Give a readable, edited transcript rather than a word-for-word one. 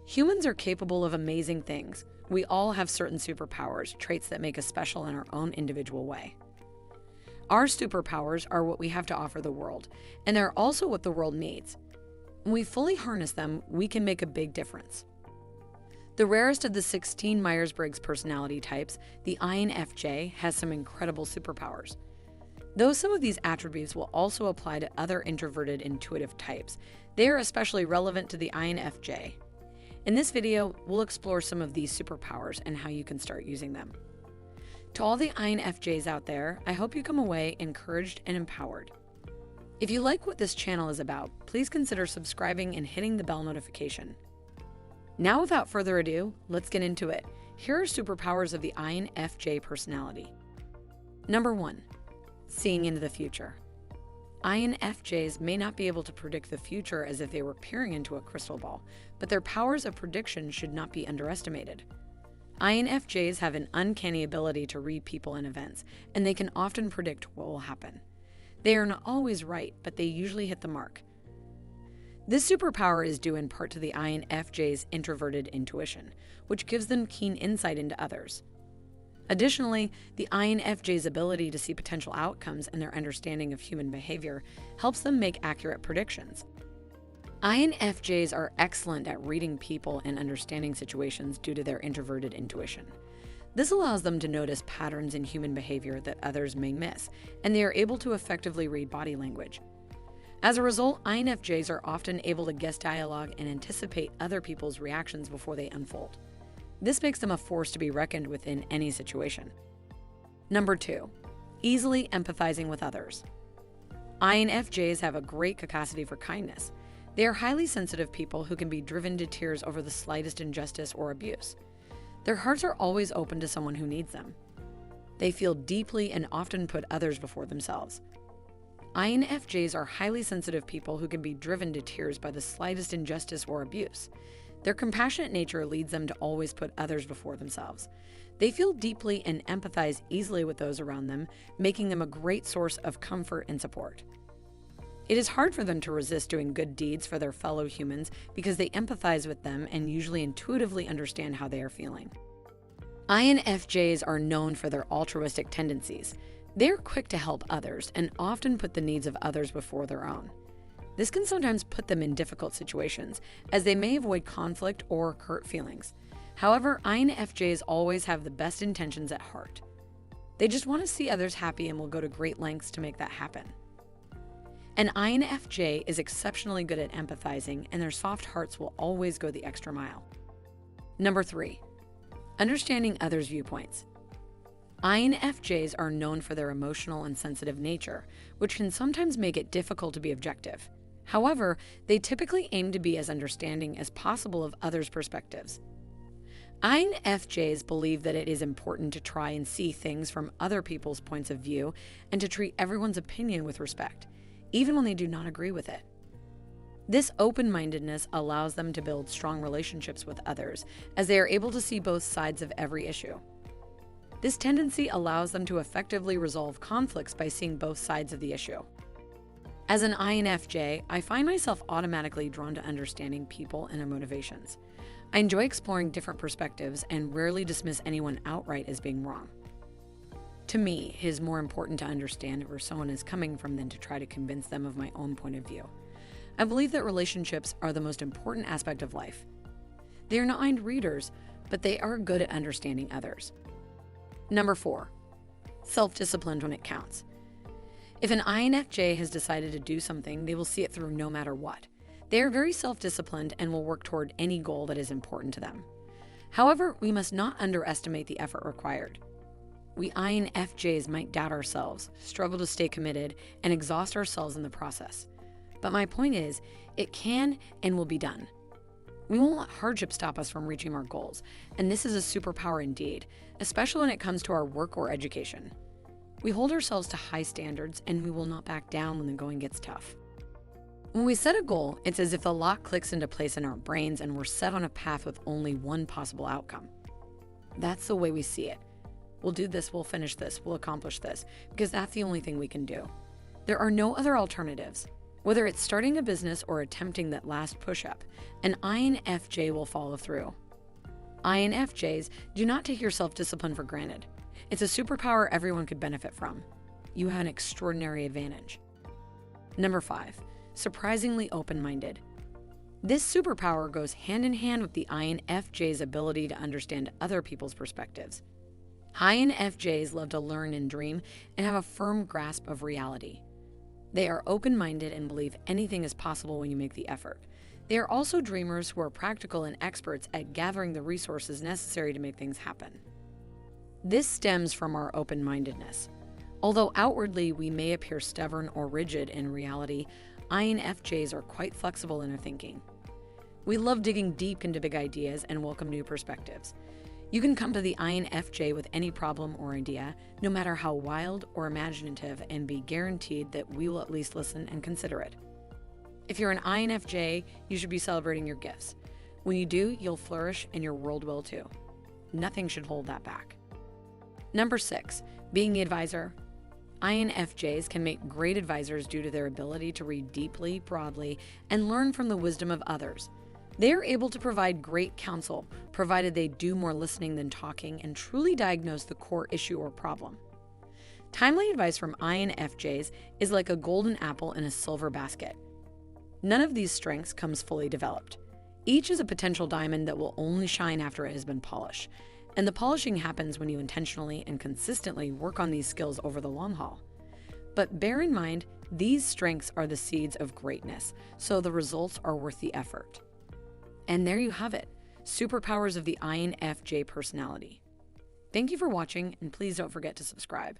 Humans are capable of amazing things. We all have certain superpowers, traits that make us special in our own individual way. Our superpowers are what we have to offer the world, and they're also what the world needs. When we fully harness them, we can make a big difference. The rarest of the 16 Myers-Briggs personality types, the INFJ, has some incredible superpowers. Though some of these attributes will also apply to other introverted intuitive types, they are especially relevant to the INFJ. In this video, we'll explore some of these superpowers and how you can start using them. To all the INFJs out there, I hope you come away encouraged and empowered. If you like what this channel is about, please consider subscribing and hitting the bell notification. Now, without further ado, let's get into it. Here are superpowers of the INFJ personality. Number 1. Seeing into the future. INFJs may not be able to predict the future as if they were peering into a crystal ball, but their powers of prediction should not be underestimated. INFJs have an uncanny ability to read people and events, and they can often predict what will happen. They are not always right, but they usually hit the mark. This superpower is due in part to the INFJ's introverted intuition, which gives them keen insight into others. Additionally, the INFJ's ability to see potential outcomes and their understanding of human behavior helps them make accurate predictions. INFJs are excellent at reading people and understanding situations due to their introverted intuition. This allows them to notice patterns in human behavior that others may miss, and they are able to effectively read body language. As a result, INFJs are often able to guess dialogue and anticipate other people's reactions before they unfold. This makes them a force to be reckoned with in any situation. Number 2. Easily empathizing with others. INFJs have a great capacity for kindness. They are highly sensitive people who can be driven to tears over the slightest injustice or abuse. Their hearts are always open to someone who needs them. They feel deeply and often put others before themselves. INFJs are highly sensitive people who can be driven to tears by the slightest injustice or abuse. Their compassionate nature leads them to always put others before themselves. They feel deeply and empathize easily with those around them, making them a great source of comfort and support. It is hard for them to resist doing good deeds for their fellow humans because they empathize with them and usually intuitively understand how they are feeling. INFJs are known for their altruistic tendencies. They are quick to help others and often put the needs of others before their own. This can sometimes put them in difficult situations, as they may avoid conflict or hurt feelings. However, INFJs always have the best intentions at heart. They just want to see others happy and will go to great lengths to make that happen. An INFJ is exceptionally good at empathizing, and their soft hearts will always go the extra mile. Number 3. Understanding others' viewpoints. INFJs are known for their emotional and sensitive nature, which can sometimes make it difficult to be objective. However, they typically aim to be as understanding as possible of others' perspectives. INFJs believe that it is important to try and see things from other people's points of view and to treat everyone's opinion with respect, even when they do not agree with it. This open-mindedness allows them to build strong relationships with others, as they are able to see both sides of every issue. This tendency allows them to effectively resolve conflicts by seeing both sides of the issue. As an INFJ, I find myself automatically drawn to understanding people and their motivations. I enjoy exploring different perspectives and rarely dismiss anyone outright as being wrong. To me, it is more important to understand where someone is coming from than to try to convince them of my own point of view. I believe that relationships are the most important aspect of life. They are not mind readers, but they are good at understanding others. Number 4. Self-disciplined when it counts. If an INFJ has decided to do something, they will see it through no matter what. They are very self-disciplined and will work toward any goal that is important to them. However, we must not underestimate the effort required. We INFJs might doubt ourselves, struggle to stay committed, and exhaust ourselves in the process. But my point is, it can and will be done. We won't let hardship stop us from reaching our goals, and this is a superpower indeed, especially when it comes to our work or education. We hold ourselves to high standards, and we will not back down when the going gets tough. When we set a goal, it's as if the lock clicks into place in our brains and we're set on a path with only one possible outcome. That's the way we see it. We'll do this, we'll finish this, we'll accomplish this, because that's the only thing we can do. There are no other alternatives. Whether it's starting a business or attempting that last push-up, an INFJ will follow through. INFJs do not take your self-discipline for granted. It's a superpower everyone could benefit from. You have an extraordinary advantage. Number 5, surprisingly open-minded. This superpower goes hand in hand with the INFJ's ability to understand other people's perspectives. INFJs love to learn and dream and have a firm grasp of reality. They are open-minded and believe anything is possible when you make the effort. They are also dreamers who are practical and experts at gathering the resources necessary to make things happen. This stems from our open-mindedness. Although outwardly we may appear stubborn or rigid, in reality, INFJs are quite flexible in their thinking. We love digging deep into big ideas and welcome new perspectives. You can come to the INFJ with any problem or idea, no matter how wild or imaginative, and be guaranteed that we will at least listen and consider it. If you're an INFJ, you should be celebrating your gifts. When you do, you'll flourish and your world will too. Nothing should hold that back. Number 6, being the advisor. INFJs can make great advisors due to their ability to read deeply, broadly, and learn from the wisdom of others. They are able to provide great counsel, provided they do more listening than talking and truly diagnose the core issue or problem. Timely advice from INFJs is like a golden apple in a silver basket. None of these strengths comes fully developed. Each is a potential diamond that will only shine after it has been polished, and the polishing happens when you intentionally and consistently work on these skills over the long haul. But bear in mind, these strengths are the seeds of greatness, so the results are worth the effort. And there you have it, superpowers of the INFJ personality. Thank you for watching, and please don't forget to subscribe.